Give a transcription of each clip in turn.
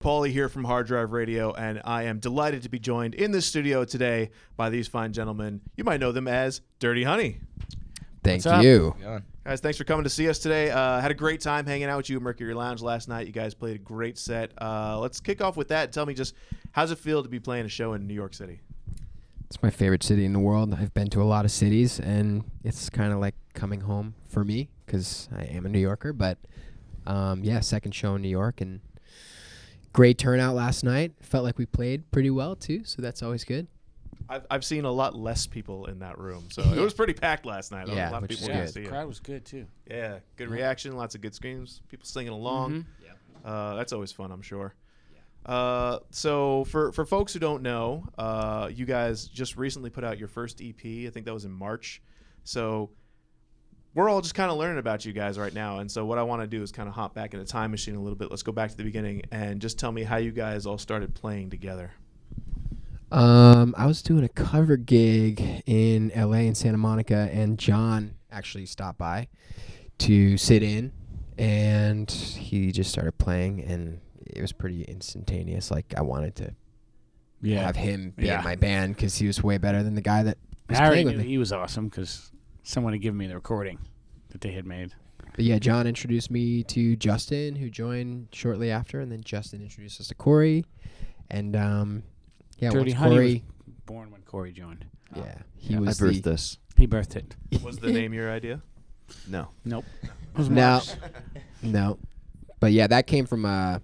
Paulie here from HardDrive Radio, and I am delighted to be joined in the studio today by these fine gentlemen. You might know them as Dirty Honey. Thank you. Guys, thanks for coming to see us today. Had a great time hanging out with you at Mercury Lounge last night. You guys played a great set. Let's kick off with that. Tell me just, how's it feel to be playing a show in New York City? It's my favorite city in the world. I've been to a lot of cities, and it's kind of like coming home for me because I am a New Yorker. But, yeah, second show in New York, and great turnout last night. Felt like we played pretty well, too, so that's always good. I've seen a lot less people in that room, so it was pretty packed last night. Yeah, a lot of people good. see The crowd was good too. Yeah, good reaction, lots of good screams, people singing along. Mm-hmm. That's always fun, I'm sure. So for folks who don't know, you guys just recently put out your first EP. I think that was in March. So we're all just kind of learning about you guys right now, and so what I want to do is kind of hop back in a time machine a little bit. Let's go back to the beginning and just tell me how you guys all started playing together. I was doing a cover gig in LA in Santa Monica, and John actually stopped by to sit in, and he just started playing, and it was pretty instantaneous. Like, I wanted to have him be in my band because he was way better than the guy that was I already playing with knew me. he was awesome because someone had given me the recording that they had made. But yeah, John introduced me to Justin, who joined shortly after, and then Justin introduced us to Corey, and yeah, Dirty once Honey Corey, was born when Corey joined. yeah, he was I birthed this. He birthed it. Was the name your idea? No. Nope. It was No. Marc's. No, but yeah, that came from a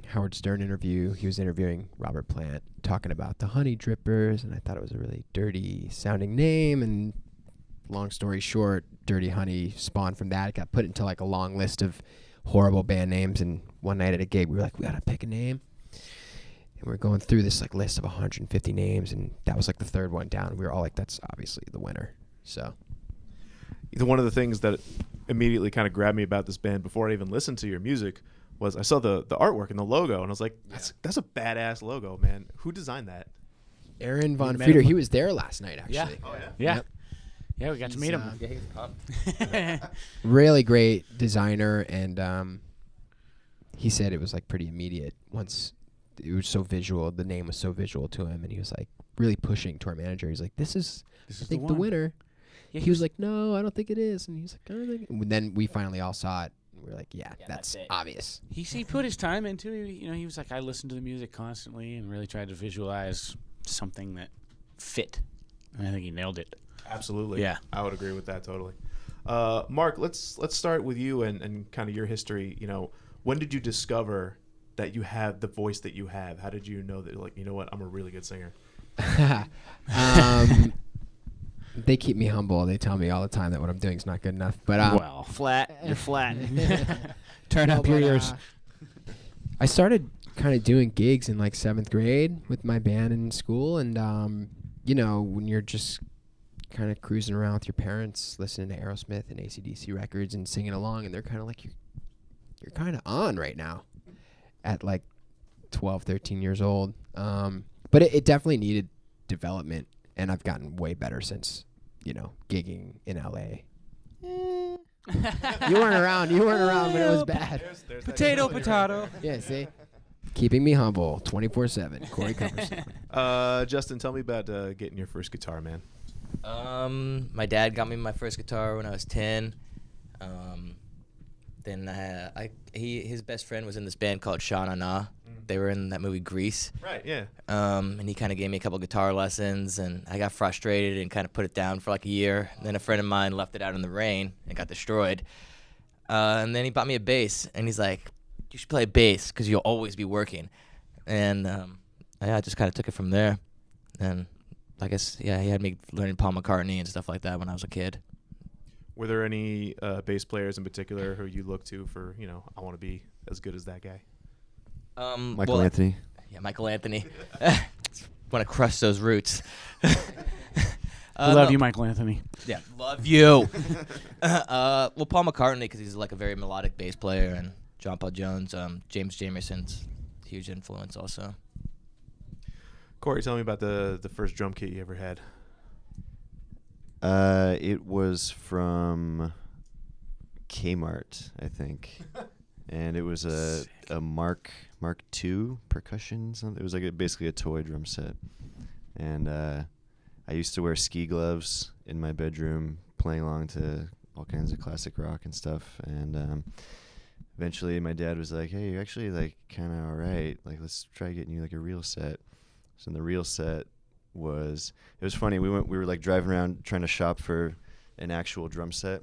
Howard Stern interview. He was interviewing Robert Plant, talking about the Honey Drippers, and I thought it was a really dirty sounding name. And long story short, Dirty Honey spawned from that. It got put into like a long list of horrible band names. And one night at a gig, we were like, we gotta pick a name. And we were going through this like list of 150 names, and that was like the third one down. We were all like, that's obviously the winner. So One of the things that immediately kind of grabbed me about this band before I even listened to your music was I saw the artwork and the logo, and I was like, that's a badass logo, man. Who designed that? Aaron Von met Frieder, him. he was there last night, actually. Yeah. Oh, yeah? Yeah. Yep. Yeah, we got to meet him. Really great designer, and he said it was like pretty immediate once it was so visual. The name was so visual to him, and he was like really pushing to our manager. He's like, "This is, I think, the winner." Yeah, He was like, "No, I don't think it is," and he's like, "I don't think." And then we finally all saw it, and we were like, "Yeah, that's it. obvious." He put his time into it. You know, he was like, I listened to the music constantly and really tried to visualize something that fit. And I think he nailed it. Absolutely. Yeah. I would agree with that totally. Marc, let's start with you and kind of your history. You know, when did you discover that you have the voice that you have? How did you know that, like, you know what, I'm a really good singer? They keep me humble. They tell me all the time that what I'm doing is not good enough. But Well, flat. You're flat. Turn Well, up your but, ears. I started kind of doing gigs in like 7th grade with my band in school, and you know, when you're just kind of cruising around with your parents, listening to Aerosmith and AC/DC records and singing along, and they're kind of like, you're kind of on right now at like 12, 13 years old. But it definitely needed development, and I've gotten way better since, you know, gigging in LA. You weren't around when it was bad. There's Potato. Yeah, see? Keeping me humble 24/7. Corey Coverstone. Justin, tell me about getting your first guitar, man. My dad got me my first guitar when I was 10. Then his best friend was in this band called Sha Na Na. They were in that movie Grease. Right, yeah. And he kind of gave me a couple guitar lessons, and I got frustrated and kind of put it down for like a year. Then a friend of mine left it out in the rain and got destroyed. And then he bought me a bass, and he's like, you should play bass because you'll always be working. And I just kind of took it from there. And I guess, yeah, he had me learning Paul McCartney and stuff like that when I was a kid. Were there any bass players in particular who you look to for, you know, I want to be as good as that guy? Michael Anthony. Yeah, Michael Anthony. Want to crush those roots. Love you, Michael Anthony. Yeah, love you. Well, Paul McCartney, because he's like a very melodic bass player, and John Paul Jones, James Jamerson's huge influence also. Corey, tell me about the first drum kit you ever had. It was from Kmart, I think. and it was a Marc II percussion. It was like basically a toy drum set, and I used to wear ski gloves in my bedroom, playing along to all kinds of classic rock and stuff. And eventually, my dad was like, "Hey, you're actually like kind of all right. Like, let's try getting you like a real set." So the real set was, it was funny. We were like driving around trying to shop for an actual drum set,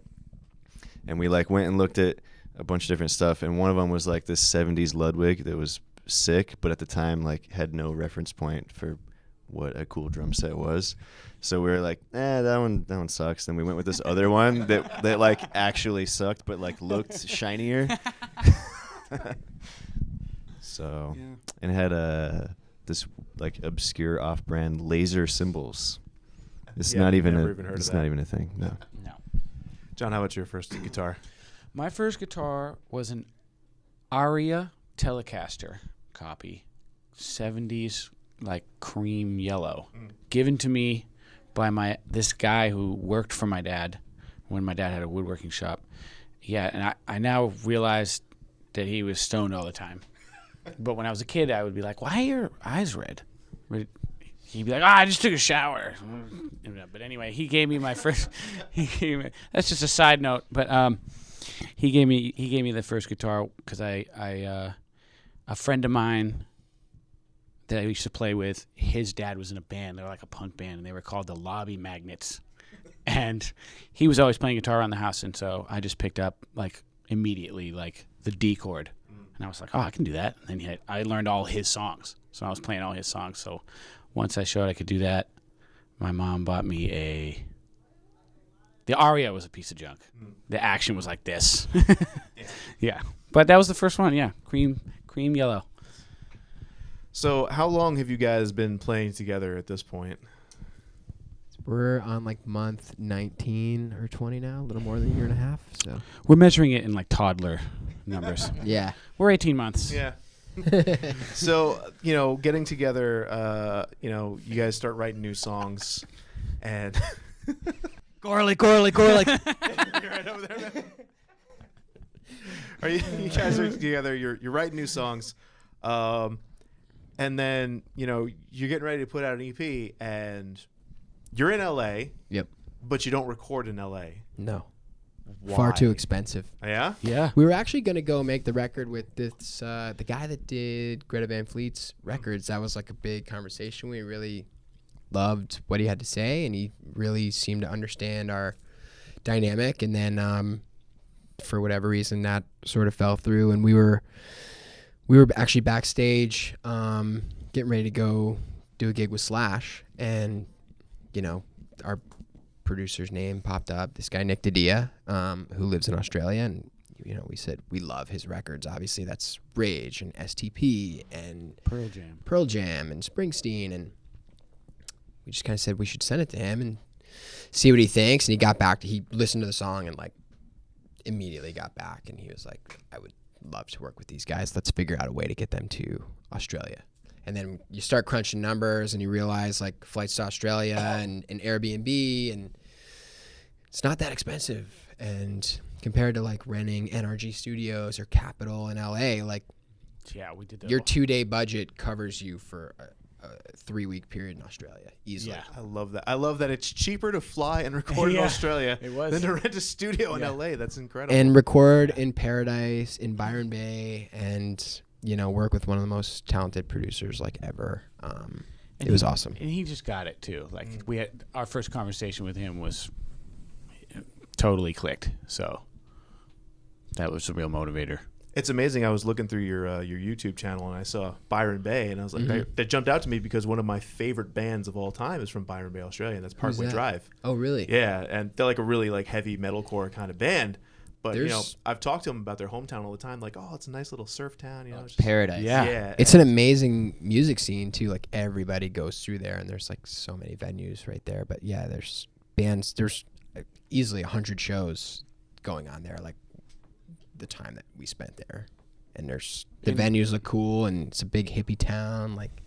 and we like went and looked at a bunch of different stuff, and one of them was like this 70s Ludwig that was sick, but at the time like had no reference point for what a cool drum set was. So we were like, that one sucks. Then we went with this other one that like actually sucked but like looked shinier. So and it had this like obscure off-brand laser cymbals. It's not even a thing. No. John, how about your first guitar? My first guitar was an Aria Telecaster copy, 70s, like cream yellow, given to me by this guy who worked for my dad when my dad had a woodworking shop. Yeah, and I now realized that he was stoned all the time. But when I was a kid, I would be like, "Why are your eyes red?" He'd be like, I just took a shower. But anyway, he gave me my first. That's just a side note, but he gave me the first guitar because a friend of mine that I used to play with, his dad was in a band. They were like a punk band, and they were called the Lobby Magnets. And he was always playing guitar around the house, and so I just picked up like immediately like the D chord, and I was like, I can do that. And then I learned all his songs, so I was playing all his songs. So once I showed I could do that, my mom bought me the Aria was a piece of junk. The action was like this. Yeah. But that was the first one, yeah. Cream yellow. So how long have you guys been playing together at this point? We're on like month 19 or 20 now, a little more than a year and a half. So we're measuring it in like toddler numbers. Yeah. We're 18 months. Yeah. So, getting together, you guys start writing new songs, and Corley. You're right over there, man. You guys are together, you're writing new songs, and then, you're getting ready to put out an EP, and you're in LA. Yep. But you don't record in LA. No. Why? Far too expensive. Yeah? Yeah. We were actually going to go make the record with this the guy that did Greta Van Fleet's records. That was like a big conversation. We really loved what he had to say, and he really seemed to understand our dynamic. And then for whatever reason, that sort of fell through, and we were actually backstage getting ready to go do a gig with Slash, and our producer's name popped up, this guy Nick Didia, who lives in Australia, and we said we love his records. Obviously that's Rage and STP and Pearl Jam and Springsteen, and we just kind of said we should send it to him and see what he thinks. And he listened to the song and like immediately got back, and he was like, I would love to work with these guys. Let's figure out a way to get them to Australia. And then you start crunching numbers, and you realize like flights to Australia and Airbnb, and it's not that expensive. And compared to like renting NRG Studios or Capitol in LA, like we did that. Your 2-day budget covers you for a 3-week period in Australia easily. Yeah. I love that. I love that it's cheaper to fly and record in Australia than to rent a studio in LA. That's incredible. And record in Paradise, in Byron Bay, and work with one of the most talented producers like ever. It was awesome. And he just got it too. Like we had our first conversation with him was totally clicked. So that was a real motivator. It's amazing. I was looking through your YouTube channel, and I saw Byron Bay, and I was like, that jumped out to me because one of my favorite bands of all time is from Byron Bay, Australia, and that's Parkway Drive. Oh, really? Yeah, and they're like a really like heavy metalcore kind of band. But I've talked to them about their hometown all the time. Like, it's a nice little surf town. It's just, Paradise. Yeah. It's an amazing music scene too. Like everybody goes through there, and there's like so many venues right there. But yeah, there's bands. There's easily 100 shows going on there. Like the time that we spent there, and the venues look cool, and it's a big hippie town. Like,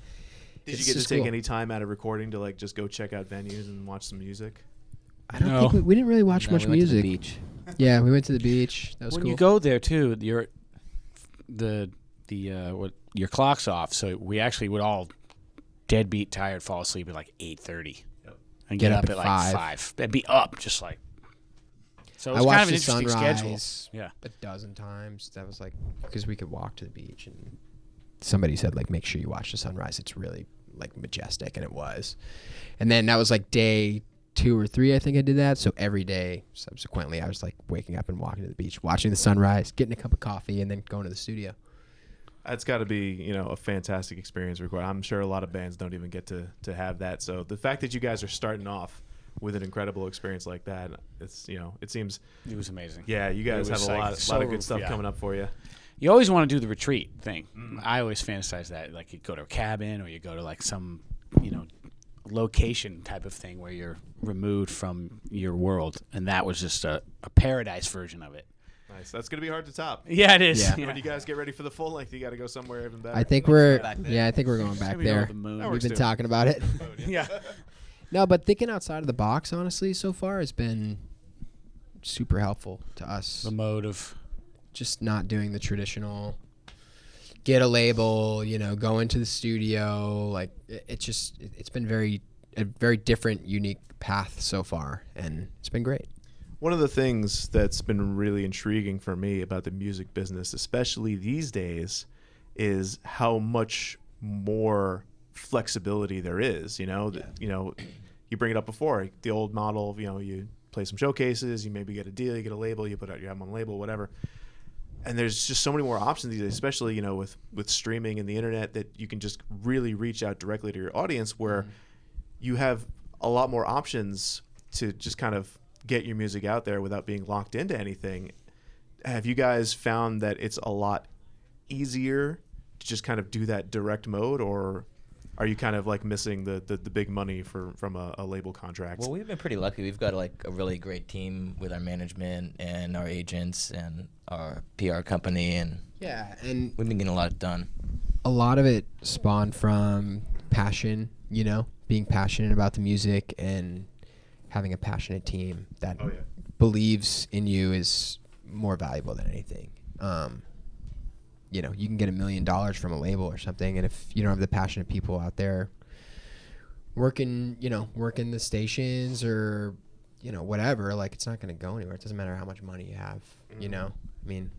did you get to take any time out of recording to like just go check out venues and watch some music? I don't think we didn't really watch much we music. Went to the beach. Yeah, we went to the beach. That was when cool. you go there too, you're what your clock's off, so we actually would all deadbeat tired fall asleep at like 8:30 and get up at like 5 and be up just like. So it was I watched kind of an the interesting sunrise schedule. Yeah. a dozen times. That was like because we could walk to the beach, and somebody said like make sure you watch the sunrise. It's really like majestic, and it was. And then that was like day 2 or 3, I think I did that. So every day subsequently, I was like waking up and walking to the beach, watching the sunrise, getting a cup of coffee, and then going to the studio. That's got to be, a fantastic experience. I'm sure a lot of bands don't even get to have that. So the fact that you guys are starting off with an incredible experience like that, it's, it seems. It was amazing. Yeah, you guys have a lot of good stuff coming up for you. You always want to do the retreat thing. I always fantasize that, like you go to a cabin or you go to like some, location type of thing where you're removed from your world, and that was just a paradise version of it. Nice. That's gonna be hard to top. Yeah, it is. Yeah. When you guys get ready for the full length, you got to go somewhere even better. I think we're back there. yeah, I think we're going back Maybe go there. to the moon. That We've works been too. talking about it. Yeah. No, but thinking outside of the box, honestly, so far has been super helpful to us. The mode of Just not doing the traditional get a label, go into the studio. Like it's been a very different, unique path so far, and it's been great. One of the things that's been really intriguing for me about the music business, especially these days, is how much more flexibility there is. You bring it up before, the old model. You play some showcases, you maybe get a deal, you get a label, you put out your album on label, whatever. And there's just so many more options these days, especially with streaming and the internet, that you can just really reach out directly to your audience, where you have a lot more options to just kind of get your music out there without being locked into anything. Have you guys found that it's a lot easier to just kind of do that direct mode, or are you kind of like missing the big money from a label contract? Well, we've been pretty lucky. We've got like a really great team with our management and our agents and our PR company, and Yeah, and we've been getting a lot done. a lot of it spawned from passion, being passionate about the music and having a passionate team that believes in you is more valuable than anything. You can get $1 million from a label or something, and if you don't have the passionate people out there working the stations or whatever, like it's not going to go anywhere. It doesn't matter how much money you have. I mean,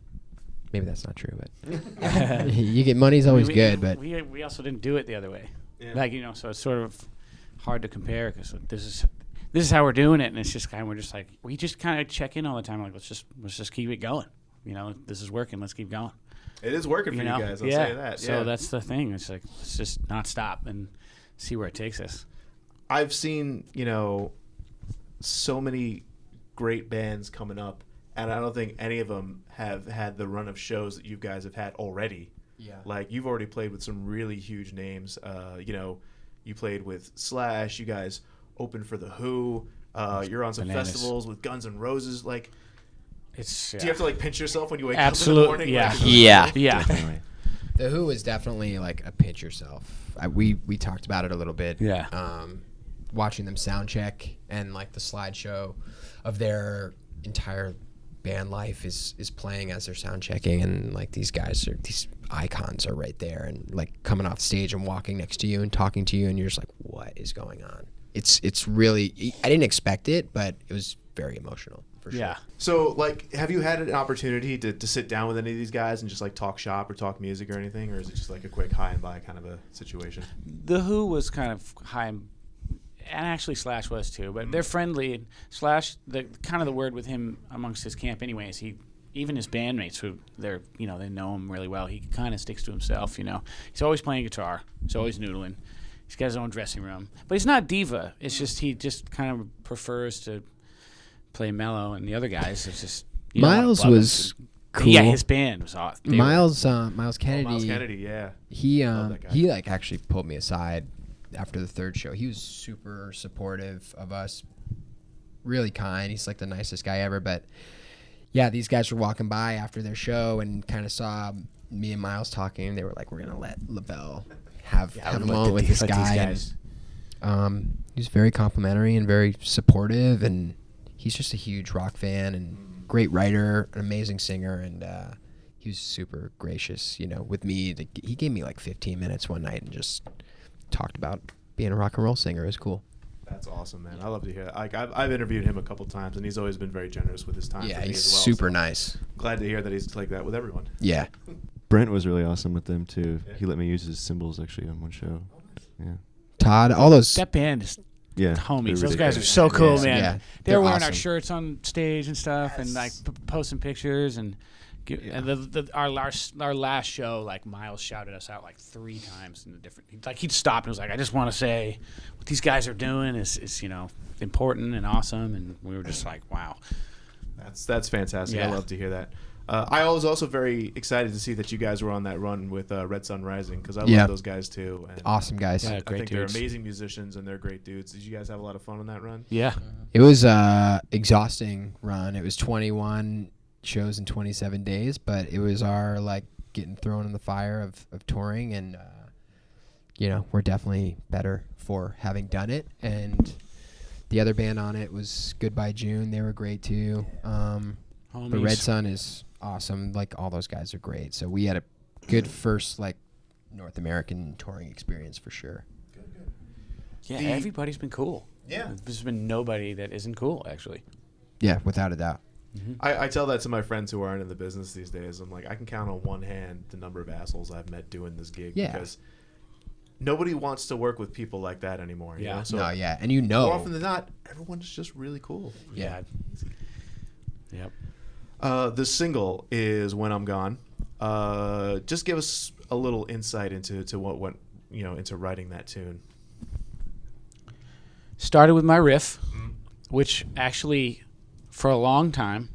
maybe that's not true, but you get money's always good. But we also didn't do it the other way. Yeah. Like so it's sort of hard to compare because this is how we're doing it, and it's just kind of we're just like we just kind of check in all the time. Like let's just keep it going. This is working. Let's keep going. It is working for you guys. I'll say that. So that's the thing. It's like let's just not stop and see where it takes us. I've seen, so many great bands coming up, and I don't think any of them have had the run of shows that you guys have had already. yeah, Like, you've already played with some really huge names. You played with Slash. You guys opened for The Who. You're on some Bananas. festivals with Guns N' Roses. Like, It's do you have to, like, pinch yourself when you wake Absolute- up in the morning? yeah. Like, Yeah. Yeah. Definitely. The Who is definitely like a pinch yourself. We talked about it a little bit. Yeah. Watching them sound check and like the slideshow of their entire band life is playing as they're sound checking, and like these icons are right there and like coming off stage and walking next to you and talking to you, and you're just like, what is going on? It's really, I didn't expect it, but it was very emotional for sure. Yeah. So, like, have you had an opportunity to sit down with any of these guys and just, like, talk shop or talk music or anything? Or is it just, like, a quick high and by kind of a situation? The Who was kind of high, and actually Slash was too. But they're friendly. And Slash, the kind of the word with him amongst his camp, anyways. Even his bandmates, who they know him really well. He kind of sticks to himself. He's always playing guitar. He's always noodling. He's got his own dressing room, but he's not diva. It's just he just kind of prefers to play mellow, and the other guys it's just Miles was cool. Yeah, his band was awesome. Miles Kennedy. Miles Kennedy, yeah. He that guy. he like actually pulled me aside after the third show. He was super supportive of us, really kind. He's like the nicest guy ever. But yeah, these guys were walking by after their show and kind of saw me and Miles talking, and they were like, "We're gonna let LaBelle have a moment with this guy." And, he's very complimentary and very supportive, and he's just a huge rock fan and great writer, an amazing singer, and he was super gracious, with me. He gave me like 15 minutes one night and just talked about being a rock and roll singer. It was cool. That's awesome, man. I love to hear that. Like I've interviewed him a couple times, and he's always been very generous with his time. Yeah, for me he's as well, super so nice. glad to hear that he's like that with everyone. Yeah. Brent was really awesome with them too. Yeah. He let me use his cymbals actually on one show. Yeah. Todd, all those. That band is Yeah. homies. they're Those guys are ridiculous. so cool, Yeah. man. Yeah, They were they're wearing our awesome. shirts on stage and stuff, and like posting pictures and. And our last show, like Miles shouted us out like 3 times in the different. Like he'd stop and was like, "I just want to say, what these guys are doing is important and awesome." And we were just like, "Wow." That's fantastic. I Yeah. love to hear that. I was also very excited to see that you guys were on that run with Red Sun Rising because I Yeah. love those guys too. And Awesome guys. Yeah, I great think dudes. they're amazing musicians and they're great dudes. Did you guys have a lot of fun on that run? Yeah. It was exhausting run. It was 21 shows in 27 days, but it was our like getting thrown in the fire of touring, and we're definitely better for having done it. And the other band on it was Goodbye June. They were great too. The Homies. Red Sun is awesome. Like all those guys are great. So we had a good first like North American touring experience for sure. Yeah, The- everybody's been cool. Yeah. There's been nobody that isn't cool, actually. Yeah, without a doubt. I tell that to my friends who aren't in the business these days. I'm like, I can count on one hand the number of assholes I've met doing this gig Yeah. because nobody wants to work with people like that anymore. You Yeah. know? So No, yeah, and more often than not, everyone's just really cool. Yeah. Yep. The single is "When I'm Gone." Just give us a little insight into what went, into writing that tune. Started with my riff, which actually, for a long time,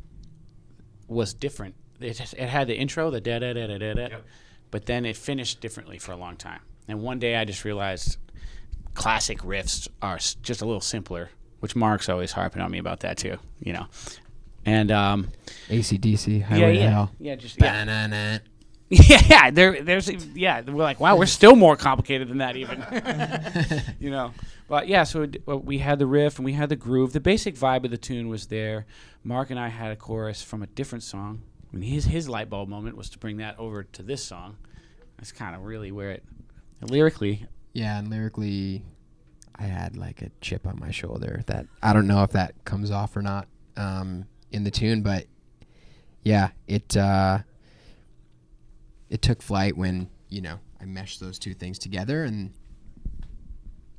was different. It had the intro, the da da da da da da, Yep. but then it finished differently for a long time. And one day I just realized classic riffs are just a little simpler, which Marc's always harping on me about that too, And AC/DC, Highway to Hell. Ba-na-na. Yeah, we're like, wow, we're still more complicated than that even. But yeah, so we had the riff and we had the groove. The basic vibe of the tune was there. Marc and I had a chorus from a different song. I mean, his light bulb moment was to bring that over to this song. That's kind of really where it lyrically. Yeah, and lyrically, I had like a chip on my shoulder that I don't know if that comes off or not in the tune, but yeah, it took flight when I meshed those two things together, and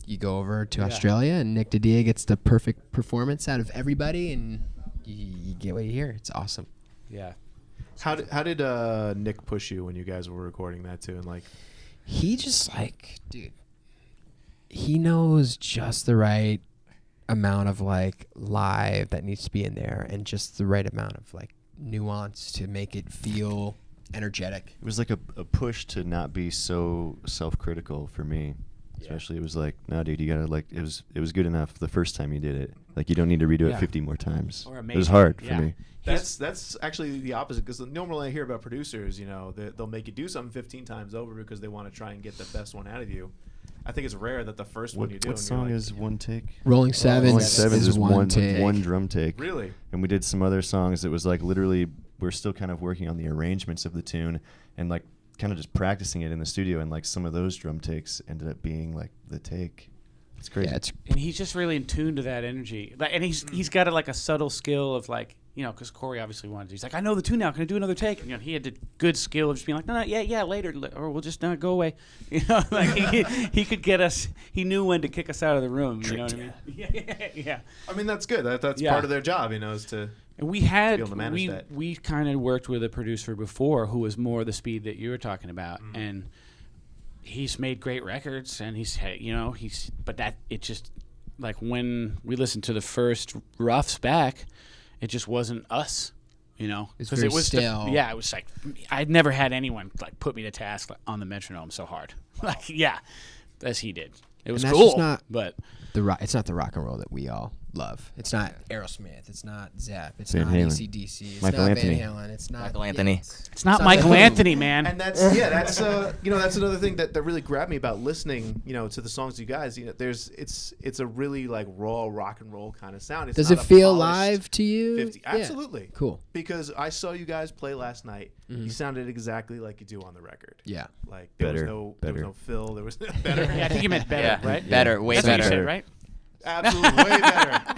you go over to Australia, and Nick Didia gets the perfect performance out of everybody, and you get what you hear. It's awesome. Yeah. How did Nick push you when you guys were recording that too? And like, He just dude, he knows just the right amount of like live that needs to be in there, and just the right amount of like nuance to make it feel energetic. It was like a push to not be so self-critical for me. Especially, it was like, no, dude, you gotta it was good enough the first time you did it. Like, you don't need to redo Yeah. it 50 more times. Or It was amazing. hard Yeah. for me. that's actually the opposite, because normally I hear about producers, they'll make you do something 15 times over because they want to try and get the best one out of you. I think it's rare that the first one you do. What and song you're like, is one take? Rolling Sevens, Rolling Sevens is one take. one drum take. Really? And we did some other songs that was like literally, we're still kind of working on the arrangements of the tune and like kind of just practicing it in the studio, and like some of those drum takes ended up being like the take. It's crazy. Yeah, it's And he's just really in tune to that energy. And he's got a subtle skill of like, because Corey obviously wanted to. He's like, I know the tune now. Can I do another take? And, he had the good skill of just being like, no, yeah, later, or we'll just not go away. Like he could get us. He knew when to kick us out of the room. You know what I mean? Yeah. I mean, that's good. That's Yeah. part of their job, is to. And we be had able to manage that. we kind of worked with a producer before who was more the speed that you were talking about, and he's made great records, and but that it just like when we listened to the first roughs back, it just wasn't us, It's 'cause very it was stale. it was like I'd never had anyone like put me to task on the metronome so hard, as he did. It was that's cool, just not- but it's not the rock and roll that we all love. It's not Aerosmith. It's not Zepp. It's Van not Halen. AC/DC. It's Michael not Anthony. Van Halen. It's not Michael Anthony. It's not the Michael Who. Anthony, man. And that's that's that's another thing that really grabbed me about listening, to the songs you guys. It's a really like raw rock and roll kind of sound. It's Does not it a feel polished live to you? 50. Yeah. Absolutely. Cool. Because I saw you guys play last night. You sounded exactly like you do on the record. Yeah. Like there Better, was better. no fill. There was better. Yeah, I think you meant better, Yeah, right? better, way That's what you better. said, right? Absolutely, way better.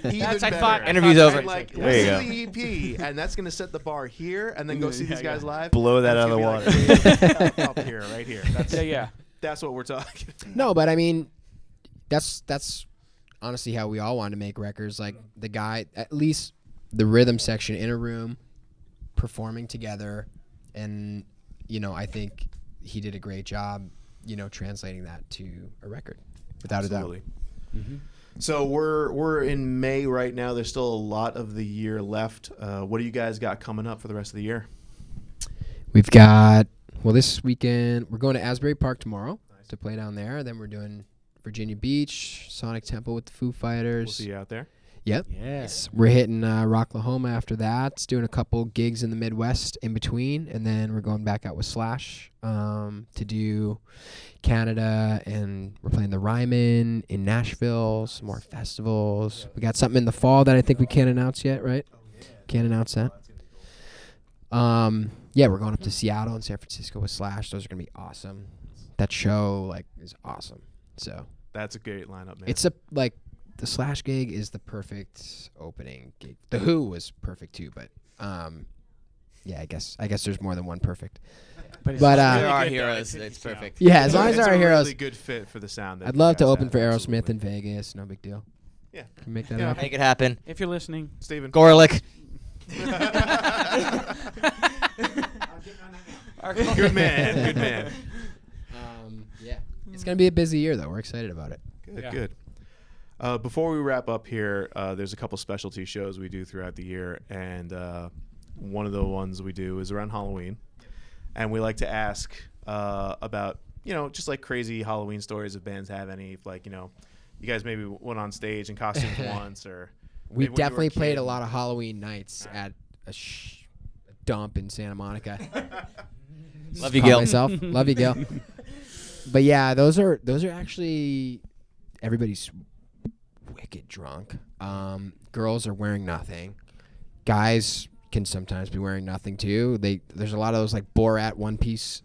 Even That's- I better. thought- Interview's over. And, like, There you listen to the EP, and that's gonna set the bar here, and then go see these guys live. Blow that and out of it's the gonna be water. like, up here, right here. Yeah. That's what we're talking. No, but I mean, that's honestly how we all want to make records. Like the guy, at least the rhythm section in a room, performing together, and I think he did a great job, translating that to a record, without a doubt. Absolutely. So we're in May right now. There's still a lot of the year left. What do you guys got coming up for the rest of the year? We've got this weekend we're going to Asbury Park tomorrow to play down there. Then we're doing Virginia Beach, Sonic Temple with the Foo Fighters. We'll see you out there. Yep. Yes. We're hitting Rocklahoma after that. It's doing a couple gigs in the Midwest in between, and then we're going back out with Slash to do Canada, and we're playing the Ryman in Nashville, some more festivals. We got something in the fall that I think we can't announce yet, right? Can't announce that. Yeah, we're going up to Seattle and San Francisco with Slash. Those are gonna be awesome. That show is awesome. So That's a great lineup, man. it's the Slash gig is the perfect opening gig. The Who was perfect too, but yeah, I guess there's more than one perfect. But, But, There uh, are really good, though. heroes. It's perfect. Yeah, as long as it's our a heroes. really good fit for the sound. That I'd you love to guys open have, for Aerosmith absolutely. in Vegas. No big deal. Yeah. Can we make that Yeah. happen? Make it happen. If you're listening, Steven. Gorlick. Good man. Good man. Yeah, it's gonna be a busy year though. We're excited about it. Good. Yeah. Good. Before we wrap up here, there's a couple specialty shows we do throughout the year, and one of the ones we do is around Halloween, and we like to ask about just like crazy Halloween stories if bands have any. If, like you guys maybe went on stage in costumes once, or We maybe when you were definitely a played kid. a lot of Halloween nights at a dump in Santa Monica. Love you, Caught Gil. myself. Love you, Gil. But yeah, those are actually everybody's wicked drunk. Girls are wearing nothing. Guys can sometimes be wearing nothing too. There's a lot of those like Borat one-piece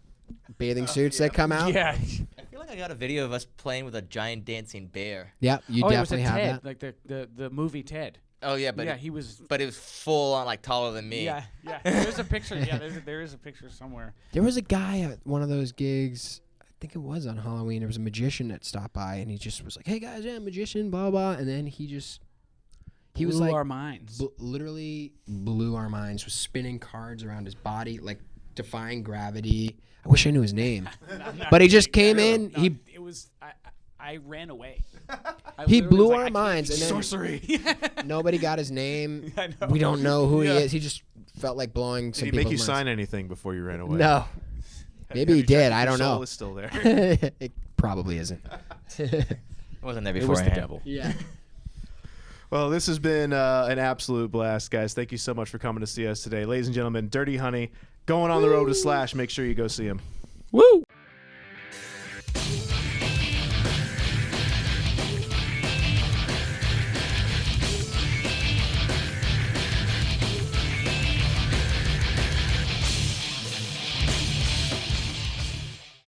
bathing suits that come out. yeah. I feel like I got a video of us playing with a giant dancing bear. Yeah, you it was a definitely have Ted, that. like the movie Ted. Oh yeah, but yeah, he was. but it was full on like taller than me. Yeah. There's a picture. Yeah, there is a picture somewhere. There was a guy at one of those gigs. I think it was on Halloween. There was a magician that stopped by, and he just was like, "Hey guys, yeah, magician, blah blah." And then he was Blew like our minds. literally blew our minds. Was spinning cards around his body, like defying gravity. I wish I knew his name, but he just came in. No, He it was. I ran away. I he literally blew was like, our I can't minds, do and then Sorcery. nobody got his name. I know. We don't know who Yeah. he is. He just felt like blowing Did some he make you people's sign minds. anything before you ran away? No, maybe he Have you checked did. if I your don't soul know. is still there. It probably isn't. I wasn't there It before. was the devil. Yeah. Well, this has been an absolute blast, guys. Thank you so much for coming to see us today. Ladies and gentlemen, Dirty Honey, going on the road with Slash. Make sure you go see him. Woo!